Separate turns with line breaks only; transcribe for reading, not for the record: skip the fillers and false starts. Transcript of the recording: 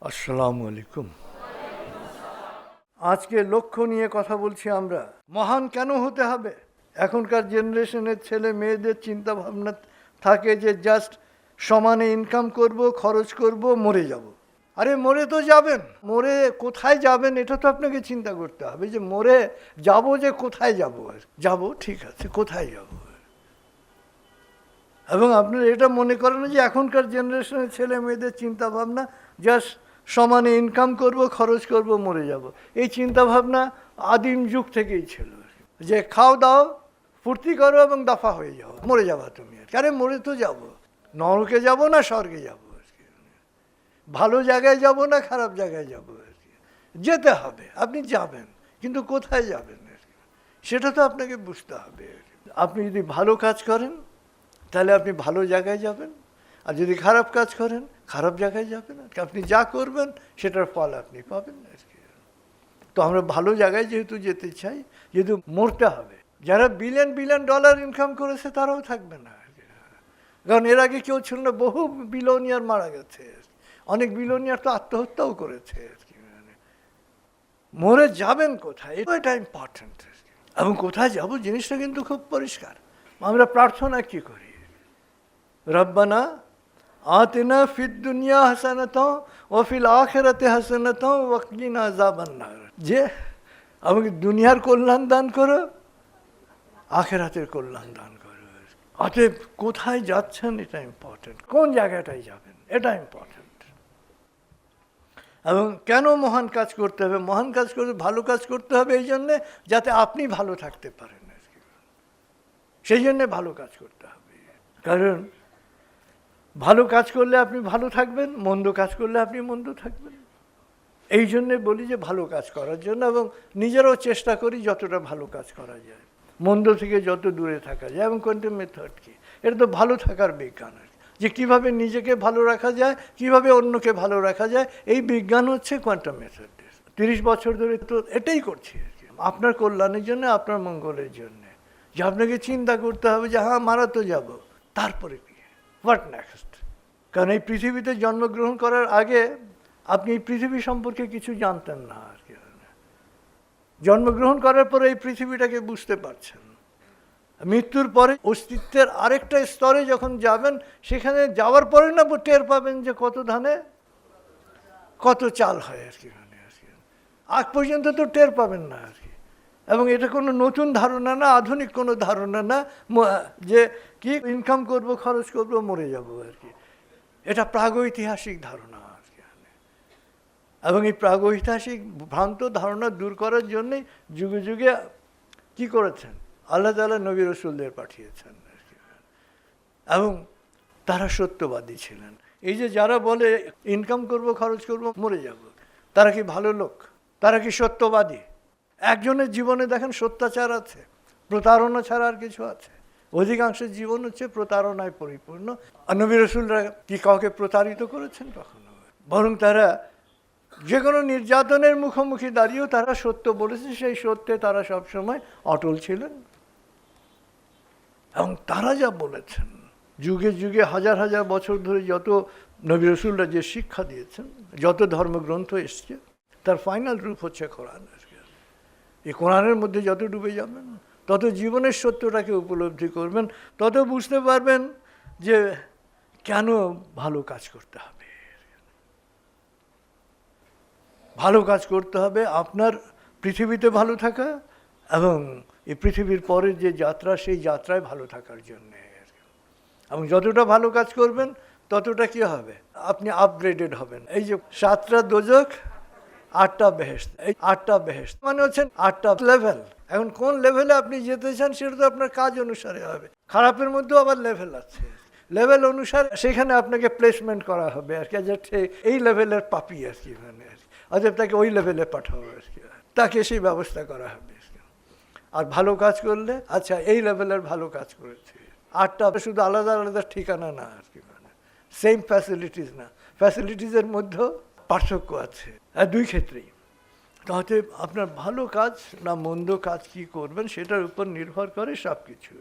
আসসালামু আলাইকুম। আজকে লক্ষ্য নিয়ে কথা বলছি আমরা। মহান কেন হতে হবে? এখনকার জেনারেশনের ছেলে মেয়েদের চিন্তা ভাবনা থাকে যে জাস্ট সমানে ইনকাম করব, খরচ করব, মরে যাব। আরে মরে তো যাবেন, মরে কোথায় যাবেন এটা তো আপনাকে চিন্তা করতে হবে যে মরে যাব, যে কোথায় যাব। যাব, ঠিক আছে, কোথায় যাব? এবং আপনারা এটা মনে করেন যে এখনকার জেনারেশনের ছেলে মেয়েদের চিন্তা ভাবনা জাস্ট সমানে ইনকাম করব, খরচ করব, মরে যাব। এই চিন্তা ভাবনা আদিম যুগ থেকেই ছিল, যে খাও দাও, ফুর্তি করো এবং দফা হয়ে যাও, মরে যাবা তুমি। আরে মরে তো যাব, নরকে যাব না স্বর্গে যাব, ভালো জায়গায় যাব না খারাপ জায়গায় যাব, যেতে হবে। আপনি যাবেন, কিন্তু কোথায় যাবেন সেটা তো আপনাকে বুঝতে হবে। আপনি যদি ভালো কাজ করেন তাহলে আপনি ভালো জায়গায় যাবেন, আর যদি খারাপ কাজ করেন খারাপ জায়গায় যাবেন। আপনি যা করবেন সেটার ফল আপনি পাবেন। তো আমরা ভালো জায়গায় যেহেতু যেতে চাই, যেহেতু মরতে হবে। যারা বিলিয়ন বিলিয়ন ডলার ইনকাম করেছে তারাও থাকবে না, কারণ এর আগে কেউ ছিল না। বহু বিলিয়নিয়ার মারা গেছে, অনেক বিলিয়নিয়ার তো আত্মহত্যাও করেছে। মরে যাবেন কোথায় এটা ইম্পর্টেন্ট। এবং কোথায় যাব জিনিসটা কিন্তু খুব পরিষ্কার। আমরা প্রার্থনা কি করি? রব্বানা আতিনা ফিদ দুনিয়া হাসানাতাও ওয়া ফিল আখিরাতি হাসানাতাও ওয়া কিনা আযাবান নার। যে আমাকে দুনিয়ার কল্যাণ দান করো, আখিরাতের কল্যাণ দান করো। অতএব কোথায় যাচ্ছেন এটা ইম্পর্টেন্ট, কোন জায়গাটায় যাবেন এটা ইম্পর্টেন্ট। এবং কেন মহান কাজ করতে হবে? মহান কাজ করতে, ভালো কাজ করতে হবে এই জন্যে যাতে আপনি ভালো থাকতে পারেন, সেই জন্যে ভালো কাজ করতে হবে। কারণ ভালো কাজ করলে আপনি ভালো থাকবেন, মন্দ কাজ করলে আপনি মন্দ থাকবেন। এই জন্যে বলি যে ভালো কাজ করার জন্য, এবং নিজেরাও চেষ্টা করি যতটা ভালো কাজ করা যায়, মন্দ থেকে যত দূরে থাকা যায়। এবং কোয়ান্টাম মেথড কি? এটা তো ভালো থাকার বিজ্ঞান, যে কিভাবে নিজেকে ভালো রাখা যায়, কিভাবে অন্যকে ভালো রাখা যায়, এই বিজ্ঞান হচ্ছে কোয়ান্টাম মেথড। 30 বছর ধরে তো এটাই করছি আপনার কল্যাণের জন্য, আপনার মঙ্গলের জন্য। যে আপনাকে চিন্তা করতে হবে যে হ্যাঁ মারা তো যাব, তারপরে কি, হোয়াট নেক্সট? কারণ এই পৃথিবীতে জন্মগ্রহণ করার আগে আপনি এই পৃথিবী সম্পর্কে কিছু জানতেন না। আর কি, জন্মগ্রহণ করার পরে এই পৃথিবীটাকে বুঝতে পারছেন। মৃত্যুর পরে অস্তিত্বের আরেকটা স্তরে যখন যাবেন, সেখানে যাওয়ার পরে না টের পাবেন যে কত ধানে কত চাল হয়। আর কি আগ পর্যন্ত তো টের পাবেন না। আর কি, এবং এটা কোনো নতুন ধারণা না, আধুনিক কোনো ধারণা না যে কি ইনকাম করব, খরচ করব, মরে যাব। আর কি এটা প্রাগৈতিহাসিক ধারণা। আর কি, এবং এই প্রাগৈতিহাসিক ভ্রান্ত ধারণা দূর করার জন্যই যুগে যুগে কি করেছেন? আল্লাহ তাআলা নবী রাসূলদের পাঠিয়েছেন। এবং তারা সত্যবাদী ছিলেন। এই যে যারা বলে ইনকাম করব, খরচ করব, মরে যাব, তারা কি ভালো লোক? তারা কি সত্যবাদী? একজনের জীবনে দেখেন সত্যাচার আছে, প্রতারণা ছাড়া আর কিছু আছে? অধিকাংশের জীবন হচ্ছে প্রতারণায় পরিপূর্ণ। আর নবী রাসূলরা কি কাউকে প্রতারিত করেছেন? কখনো। বরং তারা যে কোনো নির্যাতনের মুখোমুখি দাঁড়িয়েও তারা সত্য বলেছে, সেই সত্যে তারা সবসময় অটল ছিলেন। এবং তারা যা বলেছেন, যুগে যুগে হাজার হাজার বছর ধরে যত নবী রাসূলরা যে শিক্ষা দিয়েছেন, যত ধর্মগ্রন্থ এসছে, তার ফাইনাল রূপ হচ্ছে কোরআন। এই কোরআনের মধ্যে যত ডুবে যাবেন, তত জীবনের সত্যটাকে উপলব্ধি করবেন, তত বুঝতে পারবেন যে কেন ভালো কাজ করতে হবে। ভালো কাজ করতে হবে আপনার পৃথিবীতে ভালো থাকা, এবং এই পৃথিবীর পরের যে যাত্রা, সেই যাত্রায় ভালো থাকার জন্যে। এবং যতটা ভালো কাজ করবেন ততটা কি হবে? আপনি আপগ্রেডেড হবেন। এই যে 7টা দোজখ, 8টা বেহেশত। এই 8টা বেহেশত মানে হচ্ছেন 8টা লেভেল। এখন কোন লেভেলে আপনি যেতে চান সেটা তো আপনার কাজ অনুসারে হবে। খারাপের মধ্যেও আবার লেভেল আছে, লেভেল অনুসারে সেখানে আপনাকে প্লেসমেন্ট করা হবে। আর কি যে এই লেভেলের পাপি আর কি, মানে অতএব তাকে ওই লেভেলে পাঠাবো আর কি, তাকে সেই ব্যবস্থা করা হবে। আর ভালো কাজ করলে আচ্ছা এই লেভেলের ভালো কাজ করেছে। 8টা শুধু আলাদা আলাদা ঠিকানা না, আর কি মানে সেম ফ্যাসিলিটিস না, ফ্যাসিলিটিসের মধ্যেও পার্থক্য আছে দুই ক্ষেত্রেই। তাহলে আপনার ভালো কাজ না মন্দ কাজ কি করবেন সেটার উপর নির্ভর করে সব কিছু।